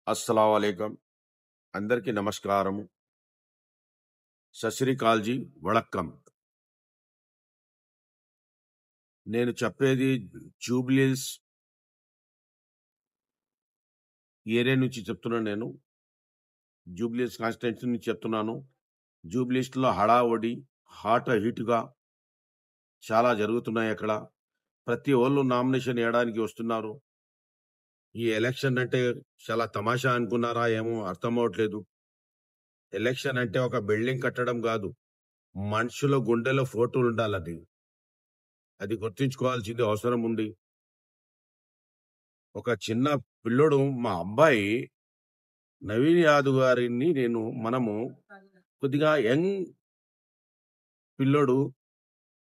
अस्सलाम वालेकुम అందరికీ నమస్కారము సశ్రీకాల్జీ వడక్కం నేను చెప్పేది జూబ్లీస్ ఏరియా నుంచి చెప్తున్నాను. నేను జూబ్లీస్ కాన్స్టిట్యున్సీ నుంచి చెప్తున్నాను. జూబ్లీస్లో హడావడి హీట్గా చాలా జరుగుతున్నాయి. అక్కడ ప్రతి వాళ్ళు నామినేషన్ వేయడానికి వస్తున్నారు. ఈ ఎలక్షన్ అంటే చాలా తమాషా అనుకున్నారా ఏమో అర్థం అవట్లేదు. ఎలక్షన్ అంటే ఒక బిల్డింగ్ కట్టడం కాదు, మనుషుల గుండెలో ఫోటోలు ఉండాలని అది గుర్తుంచుకోవాల్సింది అవసరం ఉంది. ఒక చిన్న పిల్లోడు మా అబ్బాయి నవీన్ యాదవ్ గారిని మనము కొద్దిగా యంగ్ పిల్లోడు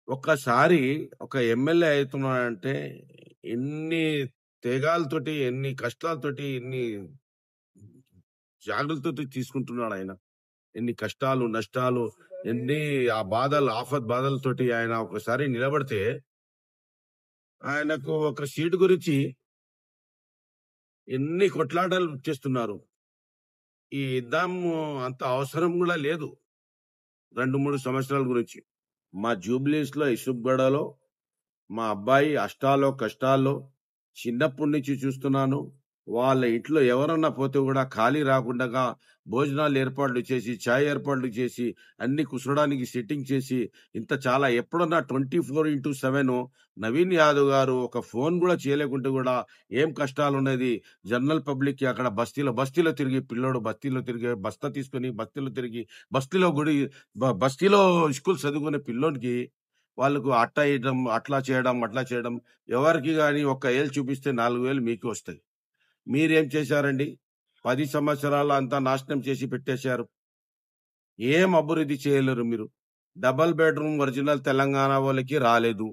ఒక్కసారి ఒక ఎమ్మెల్యే అవుతున్నాడంటే ఎన్ని తేగాలతోటి, ఎన్ని కష్టాలతోటి, ఎన్ని జాగ్రత్తతో తీసుకుంటున్నాడు ఆయన. ఎన్ని కష్టాలు నష్టాలు, ఎన్ని ఆ బాధలు ఆఫత్ బాధలతోటి ఆయన ఒకసారి నిలబడితే ఆయనకు ఒక సీటు గురించి ఎన్ని కొట్లాటలు చేస్తున్నారు. ఈ యుద్ధం అంత అవసరం కూడా లేదు. 2-3 సంవత్సరాల గురించి మా జూబ్లీస్ లో ఇసుబ్గడలో మా అబ్బాయి అష్టాల్లో కష్టాల్లో చిన్నప్పటి నుంచి చూస్తున్నాను. వాళ్ళ ఇంట్లో ఎవరన్నా పోతే కూడా ఖాళీ రాకుండా భోజనాలు ఏర్పాట్లు చేసి, చాయ్ ఏర్పాట్లు చేసి, అన్ని కుసరడానికి సెట్టింగ్ చేసి, ఇంత చాలా ఎప్పుడన్నా 24x7 నవీన్ యాదవ్ గారు ఒక ఫోన్ కూడా చేయలేకుంటే కూడా ఏం కష్టాలు ఉన్నది జనరల్ పబ్లిక్ కి. అక్కడ బస్తీలో తిరిగి పిల్లోడు బస్తా తీసుకుని బస్తీలో గుడి బస్తీలో స్కూల్ చదువుకునే పిల్లోనికి వాళ్ళకు అట్లా చేయడం ఎవరికి గాని ఒక్క ఏళ్ళు చూపిస్తే 4,000 మీకు వస్తాయి. మీరేం చేశారండి? 10 సంవత్సరాలు అంతా నాశనం చేసి పెట్టేశారు. ఏం అభివృద్ధి చేయలేరు మీరు. డబల్ బెడ్రూమ్ ఒరిజినల్ తెలంగాణ వాళ్ళకి రాలేదు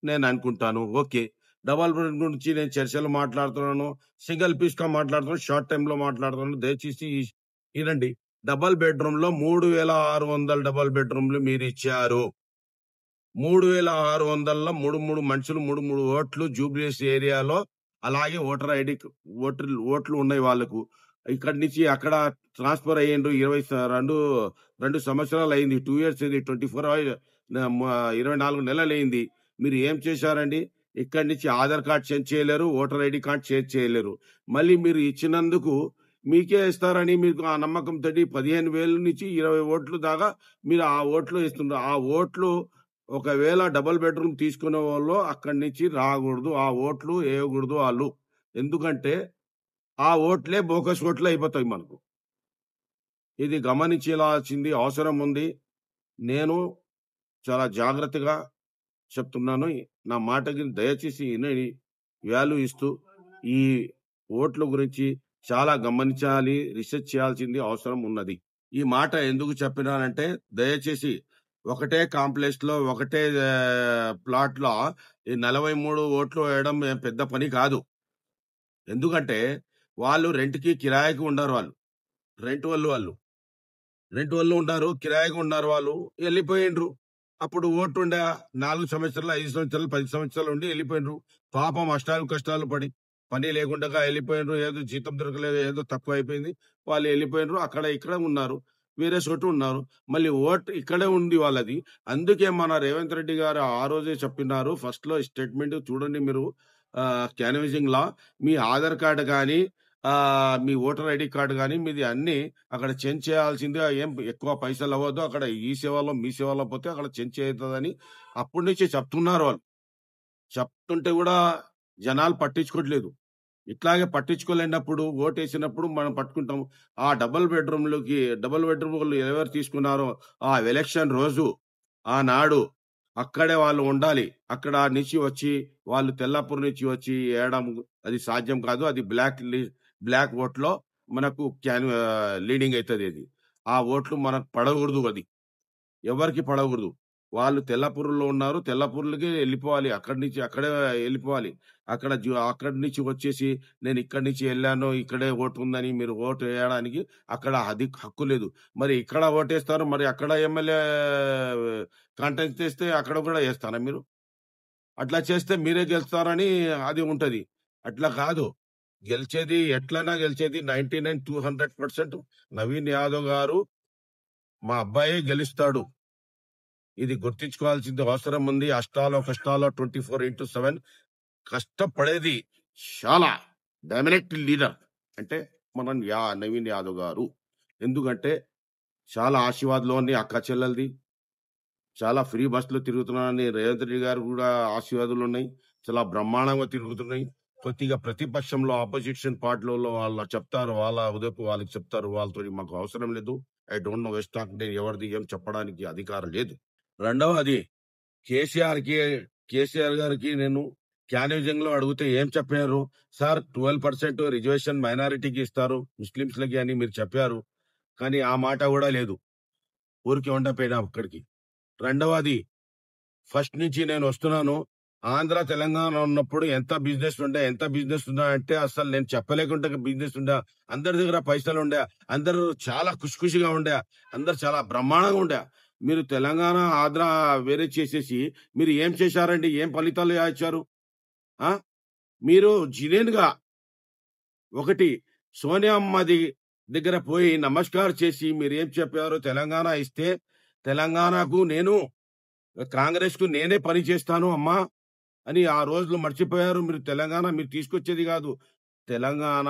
నేను అనుకుంటాను. ఓకే, డబల్ బెడ్రూమ్ గురించి నేను చర్చలు మాట్లాడుతున్నాను, సింగిల్ పీస్ గా మాట్లాడుతున్నాను, షార్ట్ టైమ్ లో మాట్లాడుతున్నాను. దయచేసి వినండి. డబల్ బెడ్రూమ్ లో 3,600 డబల్ బెడ్రూమ్లు మీరు ఇచ్చారు. 3,600లో 3 మనుషులు 3 ఓట్లు జూబ్లీస్ ఏరియాలో. అలాగే ఓటర్ ఐడి ఓట్లు ఉన్నాయి వాళ్ళకు. ఇక్కడి నుంచి అక్కడ ట్రాన్స్ఫర్ అయ్యిండ్రు. 22 సంవత్సరాలు అయింది. 2 years అయింది. 24 నెలలు అయింది. మీరు ఏం చేశారండి? ఇక్కడి నుంచి ఆధార్ కార్డ్ చేంజ్ చేయలేరు, ఓటర్ ఐడి కార్డ్ చేంజ్ చేయలేరు. మళ్ళీ మీరు ఇచ్చినందుకు మీకే ఇస్తారని మీకు ఆ నమ్మకంతో 15,000 నుంచి 20 ఓట్లు దాకా మీరు ఆ ఓట్లు ఇస్తున్నారు. ఆ ఓట్లు ఒకవేళ డబుల్ బెడ్రూమ్ తీసుకునే వాళ్ళు అక్కడి నుంచి రాకూడదు, ఆ ఓట్లు వేయకూడదు వాళ్ళు. ఎందుకంటే ఆ ఓట్లే బోకస్ ఓట్లు అయిపోతాయి మనకు. ఇది గమనించాల్సింది అవసరం ఉంది. నేను చాలా జాగ్రత్తగా చెప్తున్నాను. నా మాటకి దయచేసి వాల్యూ ఇస్తూ ఈ ఓట్ల గురించి చాలా గమనించాలి, రీసెర్చ్ చేయాల్సింది అవసరం ఉన్నది. ఈ మాట ఎందుకు చెప్పినానంటే దయచేసి ఒకటే కాంప్లెక్స్ లో ఒకటే ప్లాట్ లో ఈ 43 ఓట్లు వేయడం ఏం పెద్ద పని కాదు. ఎందుకంటే వాళ్ళు రెంట్కి కిరాయికి ఉండరు. వాళ్ళు రెంట్ వాళ్ళు ఉంటారు, కిరాయికి ఉన్నారు. వాళ్ళు వెళ్ళిపోయిండ్రు. అప్పుడు ఓటు ఉండే 4 సంవత్సరాలు 5 సంవత్సరాలు 10 సంవత్సరాలు ఉండి వెళ్ళిపోయినరు. పాపం కష్టాలు పడి పని లేకుండా వెళ్ళిపోయినరు. ఏదో జీతం దొరకలేదు, ఏదో తక్కువ అయిపోయింది, వాళ్ళు వెళ్ళిపోయినరు. అక్కడ ఇక్కడ ఉన్నారు, వేరే చోటు ఉన్నారు. మళ్ళీ ఓటు ఇక్కడే ఉంది వాళ్ళది. అందుకే మన రేవంత్ రెడ్డి గారు ఆ రోజే చెప్పినారు. ఫస్ట్ లో స్టేట్మెంట్ చూడండి మీరు. క్యాన్వసింగ్ లా మీ ఆధార్ కార్డు కానీ మీ ఓటర్ ఐడి కార్డు కానీ మీది అన్ని అక్కడ చేంజ్ చేయాల్సిందే. ఏం ఎక్కువ పైసలు అవ్వదు. అక్కడ ఈ సేవలో మీ సేవలో పోతే అక్కడ చేంజ్ అవుతుందని అప్పటి నుంచి చెప్తున్నారు. వాళ్ళు చెప్తుంటే కూడా జనాలు పట్టించుకోవట్లేదు. ఇట్లాగే పట్టించుకోలేనప్పుడు ఓటేసినప్పుడు మనం పట్టుకుంటాం. ఆ డబుల్ బెడ్రూమ్ వాళ్ళు ఎవరు తీసుకున్నారో ఆ ఎలక్షన్ రోజు ఆనాడు అక్కడే వాళ్ళు ఉండాలి. అక్కడ నుంచి వచ్చి వాళ్ళు తెల్లాపూర్ నుంచి వచ్చి వేయడం అది సాధ్యం కాదు. అది బ్లాక్ ఓట్లో మనకు లీడింగ్ అవుతుంది. అది ఆ ఓట్లు మనకు పడకూడదు, అది ఎవరికి పడకూడదు. వాళ్ళు తెల్లపూరులో ఉన్నారు, తెల్లపూర్లకి వెళ్ళిపోవాలి. అక్కడి నుంచి అక్కడే వెళ్ళిపోవాలి. అక్కడి నుంచి వచ్చేసి నేను ఇక్కడి నుంచి వెళ్ళాను, ఇక్కడే ఓటు ఉందని మీరు ఓటు వేయడానికి అక్కడ అది హక్కు లేదు. మరి ఇక్కడ ఓటేస్తారు, మరి అక్కడ ఎమ్మెల్యే కాంటెస్ట్ చేస్తే అక్కడ కూడా వేస్తారా మీరు? అట్లా చేస్తే మీరే గెలుస్తారని అది ఉంటది. అట్లా కాదు. గెలిచేది ఎట్లైనా గెలిచేది 99-200% నవీన్ యాదవ్ గారు మా అబ్బాయి గెలుస్తాడు. ఇది గుర్తించుకోవాల్సింది అవసరం ఉంది. అష్టాలో కష్టాలో 24/7 కష్టపడేది చాలా డామినేట్ లీడర్ అంటే మన నవీన్ యాదవ్ గారు. ఎందుకంటే చాలా ఆశీర్వాద్లోని అక్క చెల్లెలది చాలా ఫ్రీ బస్సులో తిరుగుతున్నానని రేవంత్ రెడ్డి గారు కూడా ఆశీర్వాదాలు ఉన్నాయి. చాలా బ్రహ్మాండంగా తిరుగుతున్నాయి. కొద్దిగా ప్రతిపక్షంలో ఆపోజిషన్ పార్టీలలో వాళ్ళు చెప్తారు, వాళ్ళ ఉదయపు వాళ్ళకి చెప్తారు, వాళ్ళతో మాకు అవసరం లేదు. I don't know west talk, నేను ఎవరిది ఏం చెప్పడానికి అధికారం లేదు. రెండవది కేసీఆర్ గారికి నేను క్యాన్విజింగ్ లో అడిగితే ఏం చెప్పారు సార్, 12% రిజర్వేషన్ మైనారిటీకి ఇస్తారు ముస్లింస్ లకి అని మీరు చెప్పారు. కానీ ఆ మాట కూడా లేదు, ఊరికి ఉండపోయినా అక్కడికి. రెండవది ఫస్ట్ నుంచి నేను వస్తున్నాను, ఆంధ్ర తెలంగాణ ఉన్నప్పుడు ఎంత బిజినెస్ ఉండే అంటే అసలు నేను చెప్పలేకుండా బిజినెస్ ఉండే, అందరి దగ్గర పైసలు ఉండే, అందరూ చాలా ఖుషిగా ఉండే, అందరు చాలా బ్రహ్మాండంగా ఉండే. మీరు తెలంగాణ ఆంధ్ర వేరే చేసేసి మీరు ఏం చేశారండి? ఏం ఫలితాలు ఇచ్చారు? మీరు జెన్యూన్ గా ఒకటి సోనియా అమ్మది దగ్గర పోయి నమస్కారం చేసి మీరు ఏం చెప్పారు? తెలంగాణ ఇస్తే తెలంగాణకు నేను కాంగ్రెస్ కు నేనే పని చేస్తాను అమ్మా అని ఆ రోజులు మర్చిపోయారు. మీరు తెలంగాణ మీరు తీసుకొచ్చేది కాదు, తెలంగాణ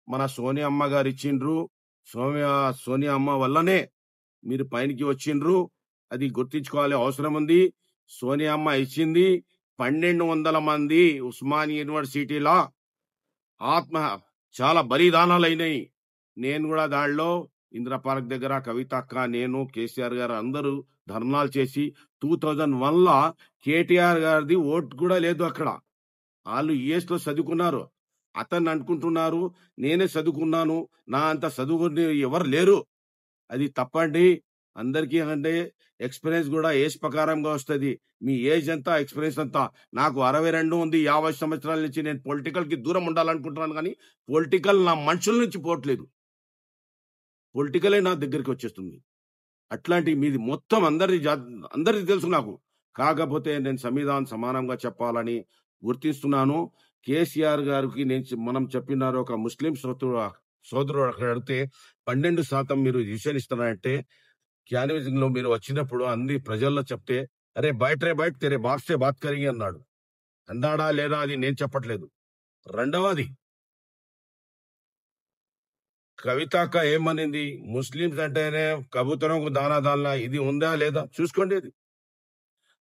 మన సోనియా అమ్మ గారు ఇచ్చిండ్రు. సోనియా అమ్మ వల్లనే మీరు పైనకి వచ్చిండ్రు, అది గుర్తించుకోవాలి అవసరం ఉంది. సోనియా అమ్మ ఇచ్చింది. 1200 మంది ఉస్మానియా యూనివర్సిటీలో చాలా బలిదానాలు అయినాయి. నేను కూడా దానిలో ఇందిరా పార్క్ దగ్గర కవిత అక్క, నేను, కేసీఆర్ గారు అందరూ ధర్నాలు చేసి 2001లో కేటీఆర్ గారిది ఓటు కూడా లేదు అక్కడ. వాళ్ళు యుఎస్ లో చదువుకున్నారు. అతన్ని అనుకుంటున్నారు నేనే చదువుకున్నాను, నా అంత చదువుకుని ఎవరు లేరు. అది తప్పండి. అందరికీ అంటే ఎక్స్పీరియన్స్ కూడా ఏజ్ ప్రకారంగా వస్తుంది. మీ ఏజ్ ఎంత, ఎక్స్పీరియన్స్ అంతా. నాకు 62 ఉంది. 50 సంవత్సరాల నుంచి నేను పొలిటికల్ కి దూరం ఉండాలనుకుంటున్నాను, కానీ పొలిటికల్ నా మనుషుల నుంచి పోవట్లేదు, పొలిటికలే నా దగ్గరికి వచ్చేస్తుంది. అట్లాంటి మీది మొత్తం అందరిది తెలుసు నాకు. కాకపోతే నేను సమానంగా చెప్పాలని గుర్తిస్తున్నాను. కేసీఆర్ గారికి మనం చెప్పినారు, ఒక ముస్లిం సోదరుడు అక్కడ అడిగితే 12% మీరు రిజర్వేషన్ ఇస్తున్నారంటే క్యాన్విజింగ్ లో మీరు వచ్చినప్పుడు అన్ని ప్రజల్లో చెప్తే అరే బయట తెరే బాప్సే బాత్ కరింగే అన్నాడు. అన్నాడా లేదా అది నేను చెప్పట్లేదు. రెండవది కవితాక ఏమనింది? ముస్లింస్ అంటేనే కబూతరం దానా ఇది ఉందా లేదా చూసుకోండి. ఇది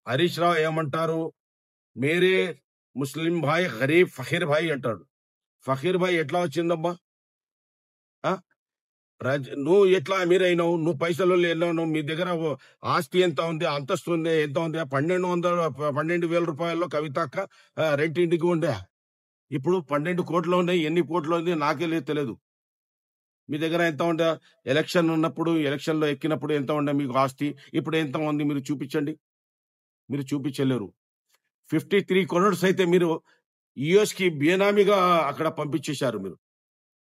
హరీష్ రావు ఏమంటారు? మేరే ముస్లిం భాయ్ గరీబ్ ఫకీర్ భాయ్ అంటాడు. ఫకీర్ భాయ్ ఎట్లా వచ్చిందబ్బా? నువ్వు ఎట్లా అమీర్ అయినావు? నువ్వు పైసలు వెళ్ళావు, మీ దగ్గర ఆస్తి ఎంత ఉంది, అంతస్తు ఉంది, ఎంత ఉంది? 12,000 రూపాయల్లో కవితాక రెంటింటికి ఉండే. ఇప్పుడు 12 కోట్లు ఉన్నాయి. ఎన్ని కోట్లు ఉంది నాకే తెలియదు. మీ దగ్గర ఎంత ఉండే? ఎలక్షన్ ఉన్నప్పుడు, ఎలక్షన్ లో ఎక్కినప్పుడు ఎంత ఉండే మీకు ఆస్తి? ఇప్పుడు ఎంత ఉంది మీరు చూపించండి. మీరు చూపించలేరు. 53 crores అయితే మీరు యుఎస్ కి బేనామీగా అక్కడ పంపించేశారు. మీరు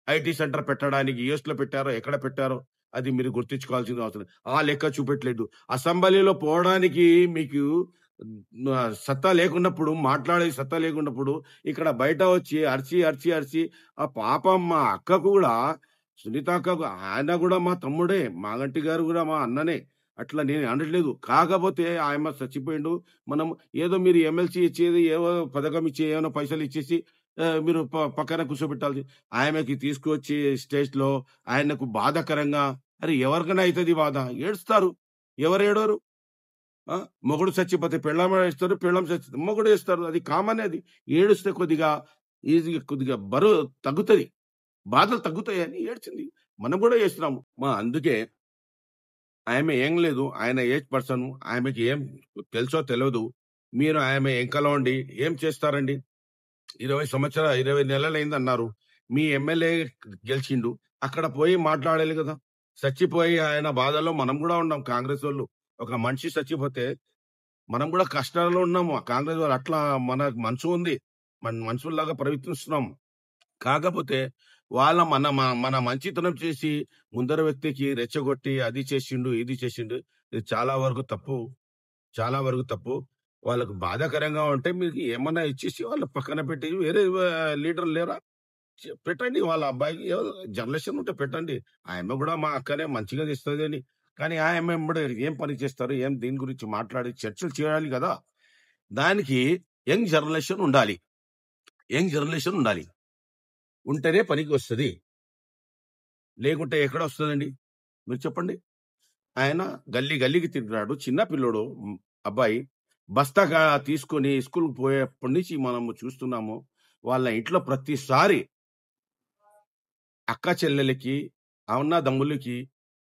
ఐటీ సెంటర్ పెట్టడానికి యుఎస్ లో పెట్టారో ఎక్కడ పెట్టారో అది మీరు గుర్తించుకోవాల్సిన అవసరం. ఆ లెక్క చూపెట్టలేదు. అసెంబ్లీలో పోవడానికి మీకు సత్తా లేకున్నప్పుడు, మాట్లాడే సత్తా లేకున్నప్పుడు ఇక్కడ బయట వచ్చి అరిచి ఆ పాపం మా అక్కకు కూడా, సునీత అక్కకు, ఆయన కూడా మా తమ్ముడే, మాగంటి గారు కూడా మా అన్ననే, అట్లా నేను అనట్లేదు. కాకపోతే ఆయన చచ్చిపోయిండు. మనం ఏదో మీరు ఎమ్మెల్సీ ఇచ్చేది, ఏవో పథకం ఇచ్చి ఏమైనా పైసలు ఇచ్చేసి మీరు పక్కన కూర్చోబెట్టాల్సి, ఆయనకి తీసుకొచ్చి స్టేజ్ లో ఆయనకు బాధాకరంగా, అరే ఎవరికైనా అవుతుంది బాధ, ఏడుస్తారు. ఎవరు ఏడోరు? మొగుడు చచ్చిపోతే పెళ్ళాం వేస్తారు, పెళ్ళం చచ్చిపోతే మొగుడు వేస్తారు. అది కామన్. అది ఏడుస్తే కొద్దిగా ఈజీగా కొద్దిగా బరువు తగ్గుతుంది, బాధలు తగ్గుతాయి అని ఏడ్చింది. మనం కూడా చేస్తున్నాము. అందుకే ఆమె ఏం లేదు, ఆయన ఏజ్ పర్సన్, ఆమెకి ఏం తెలుసో తెలియదు. మీరు ఆమె ఎంకలో ఉండి ఏం చేస్తారండి? 20 నెలలైంది అన్నారు. మీ ఎమ్మెల్యే గెలిచిండు, అక్కడ పోయి మాట్లాడాలి కదా. చచ్చిపోయి ఆయన బాధలో మనం కూడా ఉన్నాం. కాంగ్రెస్ వాళ్ళు, ఒక మనిషి చచ్చిపోతే మనం కూడా కష్టాల్లో ఉన్నాము. కాంగ్రెస్ వాళ్ళు అట్లా మన మనసు ఉంది, మన మనుషుల్లాగా ప్రవర్తిస్తున్నాం. కాకపోతే వాళ్ళ మన మంచితనం చేసి ముందర వ్యక్తికి రెచ్చగొట్టి అది చేసిండు, ఇది చేసిండు, ఇది చాలా వరకు తప్పు. వాళ్ళకు బాధాకరంగా ఉంటే మీకు ఏమన్నా ఇచ్చేసి వాళ్ళ పక్కన పెట్టి, వేరే లీడర్ లేరా? పెట్టండి వాళ్ళ అబ్బాయికి ఏదో జనరేషన్ ఉంటే పెట్టండి. ఆయమ్మ గూడా మా అక్కనే మంచిగా తెస్తదని. కానీ ఆయమ్మ ఎంబడి ఏం పని చేస్తారు? ఏం దీని గురించి మాట్లాడి చర్చలు చేయాలి గదా! దానికి యంగ్ జనరేషన్ ఉండాలి. యంగ్ జనరేషన్ ఉండాలి. ఉంటేనే పనికొస్తది. లేకుంటే ఎక్కడొస్తదండి? మీరు చెప్పండి. ఆయన గల్లీ గల్లీకి తిరిగినాడు. చిన్న పిల్లోడు అబ్బాయి. బస్తాగా తీసుకొని స్కూలుకి పోయేప్పటి నుంచి మనము చూస్తున్నాము. వాళ్ళ ఇంట్లో ప్రతిసారి అక్క చెల్లెలకి, అన్నదమ్ములకి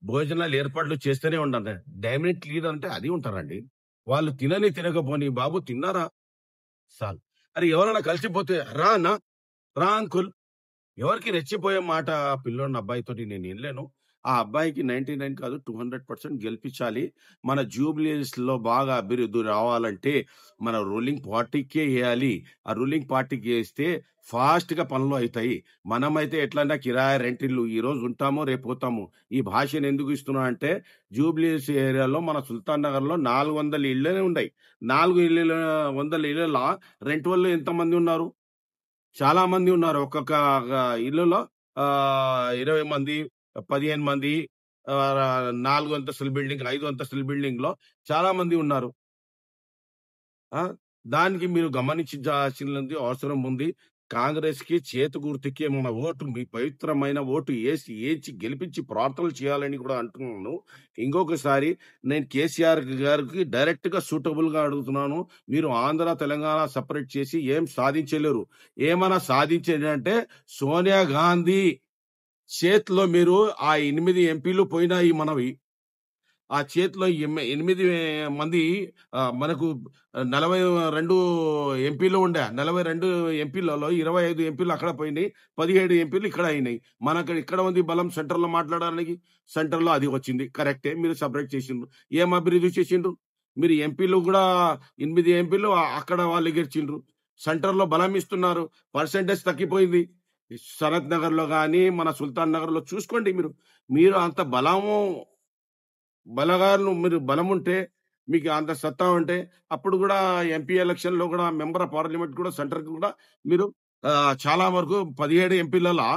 భోజనాలు ఏర్పాట్లు చేస్తూనే ఉండాలి. డైనింగ్ లీడర్ అంటే అది ఉంటారండి. వాళ్ళు తినకపోని, "బాబు తిన్నారా?" సాలు. అరే ఎవరైనా కలిసిపోతే, "రా అన్న, రా అంకుల్." ఎవరికి రెచ్చిపోయే మాట ఆ పిల్లోడిని అబ్బాయితోటి నేను ఇనలేను. ఆ అబ్బాయికి 99 కాదు 200% గెలిపించాలి. మన జూబ్లీహిల్స్‌లో బాగా అభివృద్ధి రావాలంటే మన రూలింగ్ పార్టీకే ఎయాలి. ఆ రూలింగ్ పార్టీకి ఏస్తే ఫాస్ట్‌గా పనులు అయితాయి. మనమైతే ఎట్లన్నా కిరాయి రెంటిల్లు ఈరోజు ఉంటాము, రేపు పోతాము. ఈ భాషను ఎందుకు ఇస్తున్నా అంటే జూబ్లీహిల్స్ ఏరియాలో మన సుల్తాన్ నగర్‌లో 400 ఇళ్ళే ఉన్నాయి. 400 ఇళ్ళల రెంట్ వోళ్ళు ఎంతమంది ఉన్నారు? చాలా మంది ఉన్నారు. ఒక్కొక్క ఇల్లులో 20 మంది, 15 మంది 4 అంతస్తుల బిల్డింగ్, 5 అంతస్తుల బిల్డింగ్‌లో చాలా మంది ఉన్నారు. ఆ! దానికి మీరు గమనించాల్సినది అవసరం ఉంది. కాంగ్రెస్‌కి చేతి గుర్తుకే మన ఓటు మీ పవిత్రమైన ఓటు ఏసి గెలిపించి ప్రార్థనలు చేయాలని కూడా అంటున్నాను. ఇంకొకసారి నేను కేసీఆర్ గారికి డైరెక్ట్‌గా సూటబుల్‌గా అడుగుతున్నాను. మీరు ఆంధ్ర, తెలంగాణ సెపరేట్ చేసి ఏం సాధించలేరు. ఏమన్నా సాధించేదంటే సోనియా గాంధీ చేతిలో మీరు ఆ 8 ఎంపీలు పోయినాయి మనవి. ఆ చేతిలో 8 మంది మనకు 42 ఎంపీలు ఉండే. 42 ఎంపీలలో 25 ఎంపీలు అక్కడ పోయినాయి. 17 ఎంపీలు ఇక్కడ అయినాయి. మనకు ఇక్కడ ఉంది బలం సెంట్రల్‌లో మాట్లాడడానికి. సెంట్రల్‌లో అది వచ్చింది. కరెక్టే మీరు సెపరేట్ చేసిండ్రు. ఏం అభివృద్ధి చేసిండ్రు? మీరు ఎంపీలు గూడా 8 ఎంపీలు అక్కడ వాళ్ళు గెలిచిండ్రు. సెంటర్‌లో బలం ఇస్తున్నారు. పర్సెంటేజ్ తగ్గిపోయింది. సనత్ నగర్‌లో గాని, మన సుల్తాన్ నగర్‌లో చూసుకోండి మీరు. మీరు అంత బలగాలు మీరు బలముంటే, మీకు అంత సత్తా ఉంటే, అప్పుడు గూడా ఎంపీ ఎలక్షన్‌లో గూడా మెంబర్ ఆఫ్ పార్లమెంట్ కూడా సెంటర్‌కి కూడా మీరు చాలా వరకు 17 ఎంపీలలా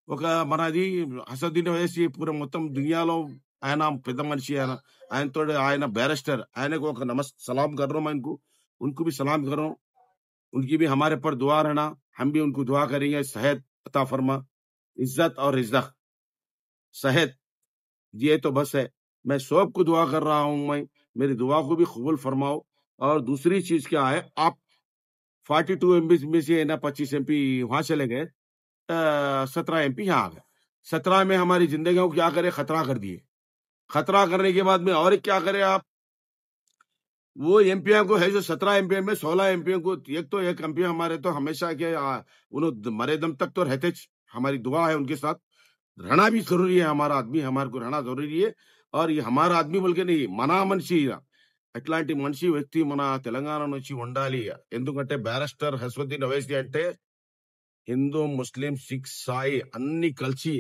ఒక మనది అసదుద్దీన్ ఓవైసీ పూరా మొత్తం దునియాలో ఆయన పెద్ద మనిషి ఆయన. ఆయన బ్యారిస్టర్. ఆయనకు ఒక सलाम कर रहा हूँ मैं इनको। उनको भी सलाम कर रहा हूँ। उनकी भी हमारे पर दुआ रहना। हम भी उनको दुआ करेंगे सेहत अता फरमा, इज्जत और रिज़्क। सेहत ये तो बस है। मैं सबको दुआ कर रहा हूँ मैं, मेरी दुआ को भी कबूल फरमाओ। और दूसरी चीज़ क्या है, आप 42 एमपी में से ना 25 एमपी वहाँ चले गए, 17 एमपी यहाँ आ गए। 17 में हमारी ज़िंदगियों को क्या करे, खतरा कर दिए। खतरा करने के बाद में और एक क्या करें आप, वो एमपियों को है जो 17 एमपी में 16 एमपियों को एक एमपी हमारे तो हमेशा के उन्होंने मरे दम तक तो रहते, हमारी दुआ है उनके साथ। रहना भी ज़रूरी है, हमारा आदमी हमारे को रहना ज़रूरी है। और ये हमारा आदमी बोल के नहीं, మన మనిషి ఈయన. అట్లాంటి మనిషి వ్యక్తి మన తెలంగాణ నుంచి ఉండాలి. ఎందుకంటే బ్యారిస్టర్ హస్బుద్దీన్ ఓవైసీ అంటే హిందూ, ముస్లిం, సిక్, సాయి అన్ని కలిసి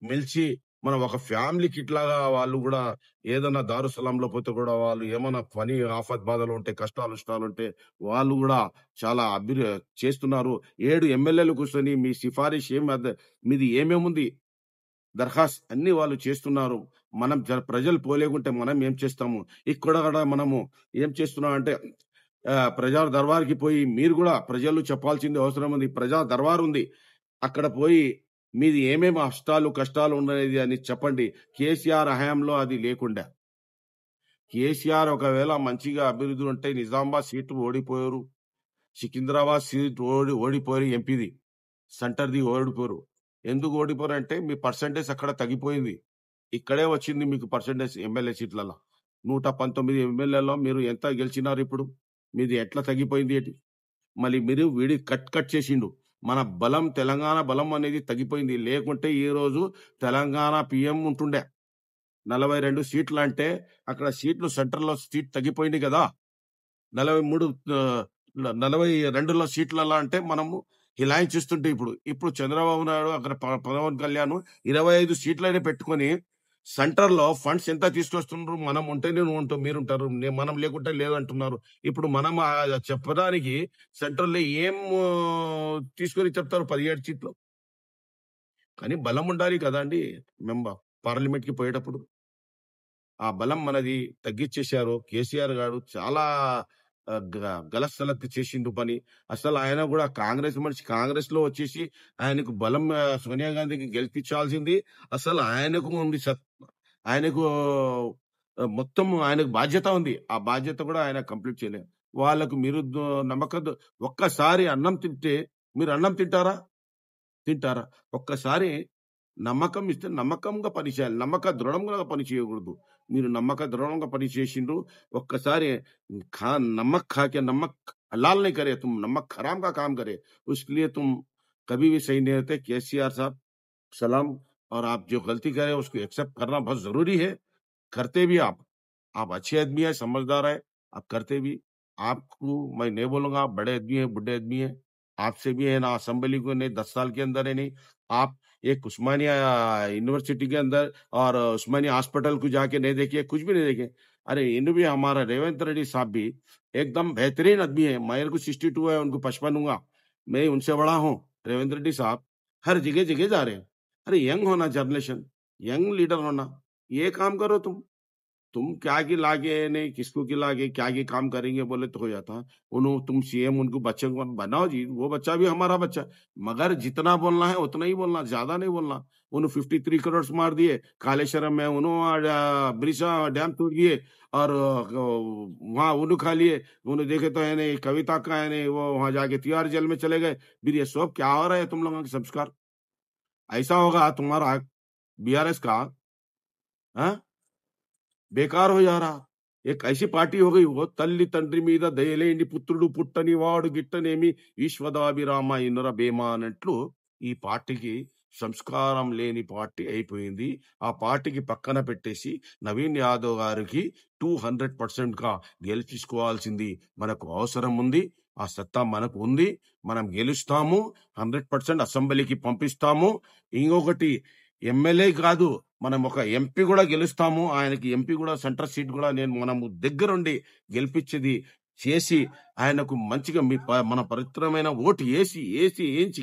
మెలిసి మనం ఒక ఫ్యామిలీకి ఇట్లాగా వాళ్ళు కూడా ఏదైనా దారుసలాంలో పోతే కూడా వాళ్ళు ఏమైనా పని ఆఫత్ బాధలు ఉంటే కష్టాలు నష్టాలు ఉంటే వాళ్ళు కూడా చాలా చేస్తున్నారు. 7 ఎమ్మెల్యేలు కూర్చొని మీ సిఫారిష్ మీది ఏమేముంది దరఖాస్తు అన్ని వాళ్ళు చేస్తున్నారు. మనం ప్రజలు పోలేకుంటే మనం ఏం చేస్తాము? ఇక్కడ కూడా మనము ఏం చేస్తున్నాం అంటే ప్రజా దర్బార్‌కి పోయి మీరు గూడా ప్రజలు చెప్పాల్సింది అవసరం ఉంది. ప్రజా దర్బార్ ఉంది. అక్కడ పోయి మీది ఏమేమి కష్టాలు ఉన్నది అని చెప్పండి. కేసీఆర్ హయాంలో అది లేకుండే. కేసీఆర్ ఒకవేళ మంచిగా అభివృద్ధి ఉంటే నిజామాబాద్ సీటు ఓడిపోయారు. సికింద్రాబాద్ సీట్ ఓడిపోయారు ఎంపీది. సెంటర్‌ది ఓడిపోయారు. ఎందుకు ఓడిపోయారంటే మీ పర్సెంటేజ్ అక్కడ తగ్గిపోయింది. ఇక్కడే వచ్చింది మీకు పర్సెంటేజ్ ఎమ్మెల్యే సీట్లలో. 119 ఎమ్మెల్యేలో మీరు ఎంత గెలిచినారిప్పుడు? మీది ఎట్లా తగ్గిపోయింది ఏంటి? మళ్ళీ మీరు కట్ చేసిండు. మన బలం తెలంగాణ బలం అనేది తగ్గిపోయింది. లేకుంటే ఈరోజు తెలంగాణ పీఎం ఉంటుండే. 42 సీట్లంటే అక్కడ సీట్లు సెంట్రల్‌లో సీట్ తగ్గిపోయింది గదా! 43 42లో సీట్లలో అంటే మనము హిలాయించిస్తుంటే ఇప్పుడు చంద్రబాబు నాయుడు అక్కడ పవన్ కళ్యాణ్ 25 సీట్లనే పెట్టుకొని సెంటర్‌లో ఫండ్స్ ఎంత తీసుకొస్తుండ్రు. మనం ఉంటేనే నువ్వు ఉంటావు, మీరుంటారు. మనం లేకుంటే లేదంటున్నారు. ఇప్పుడు మనం చెప్పడానికి సెంట్రల్‌లో ఏం తీసుకొని చెప్తారు 17 సీట్లు. కానీ బలం ఉండాలి కదండీ! పార్లమెంట్‌కి పోయేటప్పుడు. ఆ బలం మనది తగ్గిచ్చేశారు. కేసీఆర్ గారు చాలా ఆహ్, గ గలసలత్తు చేసిండు పని. అసలు ఆయన గూడా కాంగ్రెస్ మనిషి కాంగ్రెస్‌లో వచ్చేసి ఆయనకు బలం సోనియా గాంధీకి గెలిపించాల్సింది అసలు ఆయనకు ఉంది ఆయనకు మొత్తం ఆయనకు బాధ్యత ఉంది. ఆ బాధ్యత గూడా ఆయన కంప్లీట్ చేయలేదు. వాళ్ళకు మీరు ఒక్కసారి అన్నం తింటే మీరు అన్నం తింటారా? తింటారా? ఒక్కసారి నమ్మకం ఇస్తే నమ్మకంగా పని చేయాలి. నమ్మక దృఢంగా పని చేయకూడదు. మీరు నమ్మక దృఢంగా పని చేసిండ్రు. ఒక్కసారి खा नमक खा के नमक हलाल नहीं करे, तुम नमक हराम का काम करे, उसके लिए तुम कभी भी सही नहीं रहते। केसीआर साहब सलाम और आप जो गलती करे उसको एक्सेप्ट करना बहुत ज़रूरी है। करते भी आप। आप अच्छे आदमी हैं, समझदार हैं, आप करते भी। आपको मैं नहीं बोलूँगा, आप बड़े आदमी हैं, बुड्ढे आदमी हैं। आपसे भी है ना असेंबली को नहीं 10 साल के अंदर है नहीं। आप एक उस्मानिया यूनिवर्सिटी के अंदर और उस्मानिया हॉस्पिटल को जाके नहीं देखिए, कुछ भी नहीं देखे। अरे इन भी हमारा रेवंत रेड्डी साहब भी एकदम बेहतरीन आदमी है। मेरे को 62 है, उनको 55 होगा। मैं उनसे बड़ा हूँ। रेवंत रेड्डी साहब हर जगह-जगह जा रहे हैं। अरे यंग होना जनरेशन, यंग लीडर होना, ये काम करो तुम। तुम क्या की लागे नहीं किसको की लागे क्या की काम करेंगे बोले तो हो जाता। तुम सीएम उनको बच्चे को बनाओ जी, वो बच्चा भी हमारा बच्चा है। मगर जितना बोलना है उतना ही बोलना, ज्यादा नहीं बोलना। 53 करोड़ मार दिए कालेश्वरम में, ब्रिशा डैम तोड़ दिए और वहां उन्होंने खा लिए। उन्होंने देखे तो है नहीं कविता का है नहीं, वो वहां जाके तिहाड़ जेल में चले गए। फिर ये सब क्या हो रहा है तुम लोगों के संस्कार? ऐसा होगा तुम्हारा बीआरएस का, हाँ? బేకార్ हो जा रहा। एक ऐसी पार्टी हो गई वो తల్లి తండ్రి మీద దయలేని పుత్రుడు పుట్టని వాడు గిట్టనేమి ఈశ్వదాభిరామ ఇనుర భీమ అన్నట్లు ఈ పార్టీకి సంస్కారం లేని పార్టీ అయిపోయింది. ఆ పార్టీకి పక్కన పెట్టేసి నవీన్ యాదవ్ గారికి 200% గా గెలిపించుకోవాల్సింది మనకు అవసరం ఉంది. ఆ సత్తా మనకు ఉంది. మనం గెలుస్తాము. 100% అసెంబ్లీకి పంపిస్తాము. ఇంకొకటి ఎమ్మెల్యే కాదు, మనం ఒక ఎంపీ కూడా గెలుస్తాము. ఆయనకి ఎంపీ కూడా సెంటర్ సీట్ కూడా మనము దగ్గరుండి గెలిపించేది చేసి ఆయనకు మంచిగా మన పవిత్రమైన ఓటు ఏసి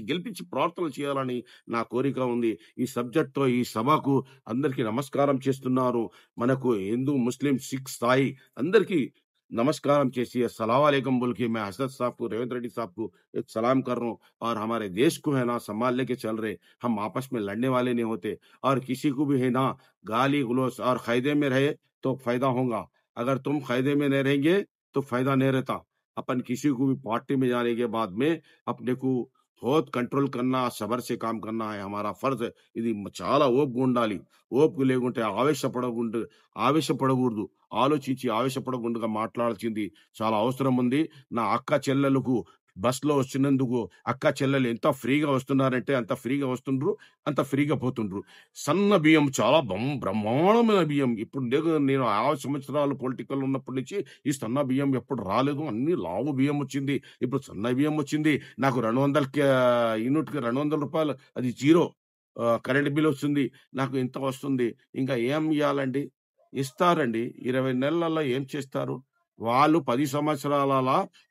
గెలిపించి ప్రార్థనలు చేయాలని నా కోరిక ఉంది. ఈ సబ్జెక్ట్ తో ఈ సభకు అందరికీ నమస్కారం చేస్తున్నారు. మనకు హిందూ ముస్లిం సిక్ సాయి అందరికీ नमस्कार చేసి अस्सलाम वालेकुम बोल के मैं हसरत साहब को रेवंत रेड्डी साहब को एक सलाम कर रहा हूँ। और हमारे देश को है ना संभाल लेके चल रहे, हम आपस में लड़ने वाले नहीं होते। और किसी को भी है ना गाली गलौज और कायदे में रहे तो फायदा होगा। अगर तुम कायदे में नहीं रहेंगे तो फायदा नहीं रहता। अपन किसी को भी पार्टी में जाने के बाद में अपने को बहुत कंट्रोल करना, सबर से काम करना है हमारा फर्ज। ఇది చాలా ఓపిక ఉండాలి. ఓపిక లేకుంటే ఆవేశపడకూడదు. ఆలోచించి ఆవేశపడకుండా మాట్లాడాల్సింది చాలా అవసరం ఉంది. నా అక్క చెల్లెలకు బస్‌లో వచ్చినందుకు అక్క చెల్లెలు ఎంత ఫ్రీగా వస్తున్నారంటే అంత ఫ్రీగా వస్తుండ్రు, అంత ఫ్రీగా పోతుండ్రు. సన్న బియ్యం చాలా బ్రహ్మాండమైన బియ్యం. ఇప్పుడు నేను 6 సంవత్సరాలు పొలిటికల్ ఉన్నప్పటి నుంచి ఈ సన్న బియ్యం ఎప్పుడు రాలేదు. అన్ని లావు బియ్యం వచ్చింది. ఇప్పుడు సన్న బియ్యం వచ్చింది. నాకు 200 యూనిట్‌కి రూ. 200 అది జీరో కరెంట్ బిల్ వస్తుంది. నాకు ఇంత వస్తుంది. ఇంకా ఏం ఇయ్యాలండి? ఇస్తారండి. 20 నెలలలో ఏం చేస్తారు? వాళ్ళు 10 సంవత్సరాల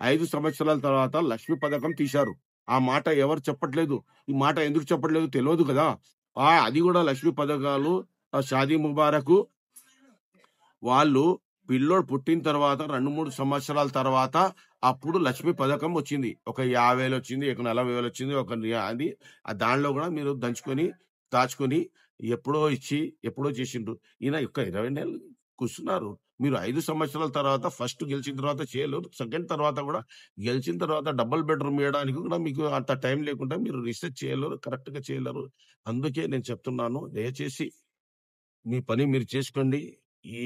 5 సంవత్సరాల తర్వాత లక్ష్మీ పథకం తీశారు. ఆ మాట ఎవరు చెప్పట్లేదు. ఈ మాట ఎందుకు చెప్పట్లేదు తెలవదు కదా! అది కూడా లక్ష్మీ పథకాలు షాదీ ముబారక్ వాళ్ళు పిల్లోడు పుట్టిన తర్వాత 2, 3 సంవత్సరాల తర్వాత అప్పుడు లక్ష్మీ పథకం వచ్చింది. ఒక 50,000 వచ్చింది, ఒక 40,000 వచ్చింది, అది దానిలో కూడా మీరు దాచుకొని ఎప్పుడో ఇచ్చి ఎప్పుడో చేసిండ్రు. ఈయన 20 నెలలు కూర్చున్నారు. మీరు 5 సంవత్సరాల తర్వాత ఫస్ట్ గెలిచిన తర్వాత చేయలేరు. సెకండ్ తర్వాత కూడా గెలిచిన తర్వాత డబుల్ బెడ్‌రూమ్ ఇయ్యడానికి కూడా మీకు అంత టైం లేకుండా మీరు రిసర్చ్ చేయలేరు. కరెక్ట్‌గా చేయలేరు. అందుకే నేను చెప్తున్నాను. దయచేసి మీ పని మీరు చేసుకోండి. ఈ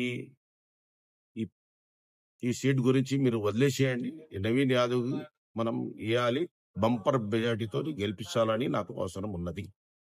ఈ ఈ సీట్ గురించి మీరు వదిలేసేయండి. నవీన్ యాదవ్‌కి మనం ఇయ్యాలి. బంపర్ మెజారిటీతోని గెలిపించాలని నాకు అవసరం ఉన్నది.